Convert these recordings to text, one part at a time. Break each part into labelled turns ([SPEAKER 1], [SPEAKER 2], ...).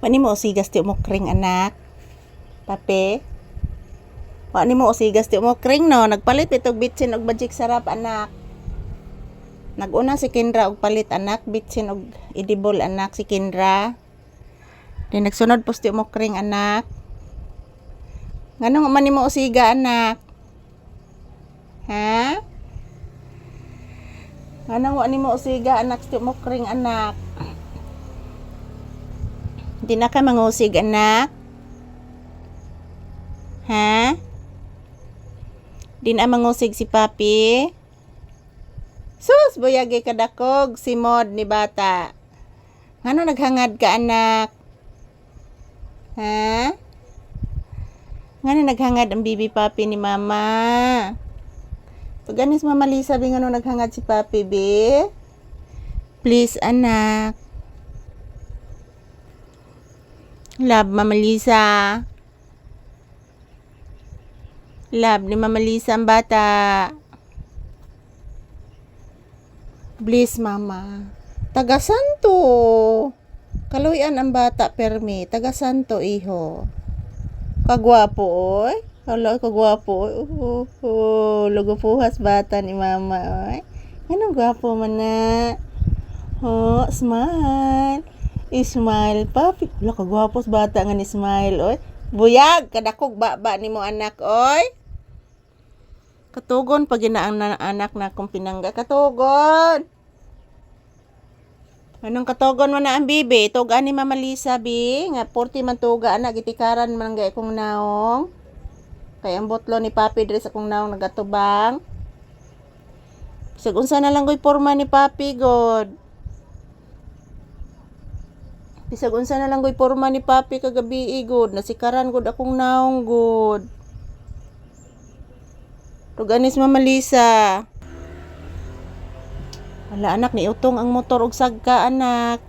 [SPEAKER 1] Wani mo usigas ti umokring anak. Pape. Wani mo usigas ti umokring no. Nagpalit itog bitsin og bajik sarap anak. Naguna si Kendra og palit anak. Bitsin og edible anak si Kendra. Di nagsunod po ti umokring anak. Nganong man mo usiga anak? Ha? Nganong wani mo usiga anak ti umokring anak? Di na ka mangusig anak? Ha? Di na mangusig si papi? Sus, buyagi kadakog si mod ni bata. Ngano naghangad ka anak? Ha? Ngano naghangad ang bibi papi ni mama? Paganis mama Lisa, bi ngano naghangad si papi, be? Please anak. Love Mama Lisa. Love ni Mama Lisa ang bata. Please mama. Taga Santo. Kaluyan ang bata permi. Taga Santo iho. Kagwapo oy. Hala kagwapo oy. Lugo puhas bata ni mama oy. Anong gwapo man na. Oh, smile. Ismail papi. Wala ka gwapos bata nga ni Ismail oy. Buyag kadakog baba nimo anak oy. Katugon pag ginaang anak na kong pinangga. Katugon. Anong katugon mo na ang bibi? Tuga ni Mama Lisa bi. Nga 40 man tuga anak. Gitikaran man nga ikong naong. Kaya ang botlo ni papi dres akong naong nagatubang. Bisag unsa na lang go'y porma ni papi god. Bisag unsa na lang go'y porma ni papi kagabi good. Nasikaran good akong naong good. Tuganis Mama Lisa. Wala anak ni utong ang motor og sagka anak.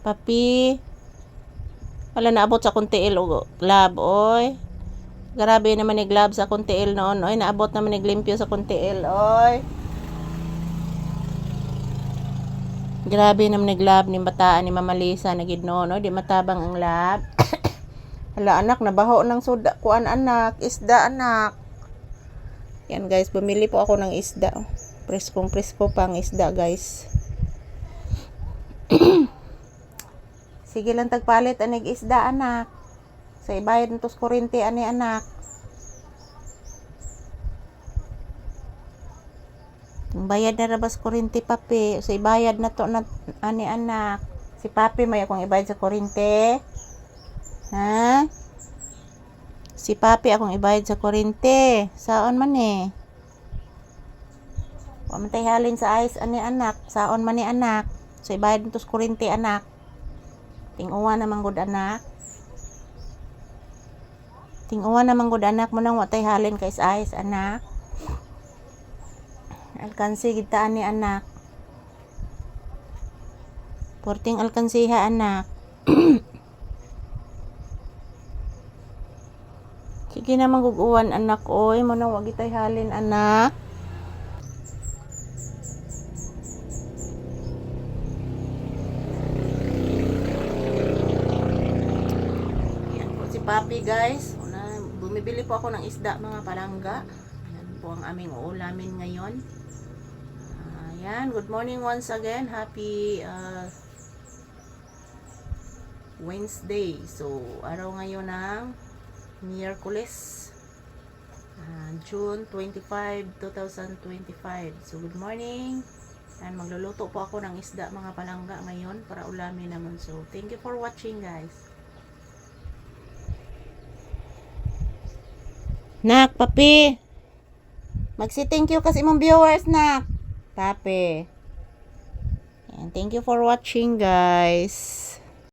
[SPEAKER 1] Papi. Wala naabot sa kuntiil og lab oy. Grabe naman ni glab sa kuntiil noon oy. Naabot naman ni limpyo sa kuntiil oy. Grabe naman naglab ni bataan ni Mama Lisa na gid noon, no? Di matabang ang lab. Hala anak, nabaho ng suda kuan anak, isda anak. Yan guys, bumili po ako ng isda. Preskong presko pang isda guys. Sige lang tagpalit anig isda anak. Sa ibayad ntos kuryente ani anak. Bayad na rabas kuryente papi. So ibayad na to na ani anak. Si papi may akong ibayad sa kuryente. Ha? Si papi akong ibayad sa kuryente. Saon man eh. Wa man tay halin sa ice ani anak. Saon man ni anak. So ibayad nito sa kuryente anak. Ting-uwa naman gud anak. Ting-uwa naman gud anak mo nang wa tay halin kay sa ice anak. Alkansi kita ni anak. Porting alkansiha anak. Sige na maguguan anak oy. Mo nang wag itay halin anak. Yan po si papi guys. Bumibili po ako ng isda mga palangga. Yan po ang aming uulamin ngayon. Yan, good morning once again. Happy Wednesday. So, araw ngayon ng Miyerkules, June 25, 2025. So, good morning. And magluluto po ako ng isda mga palangga ngayon para ulamin naman. So, thank you for watching guys. Nak, papi. Magsi-thank you kasi imong viewers, nak. Papi. And thank you for watching guys.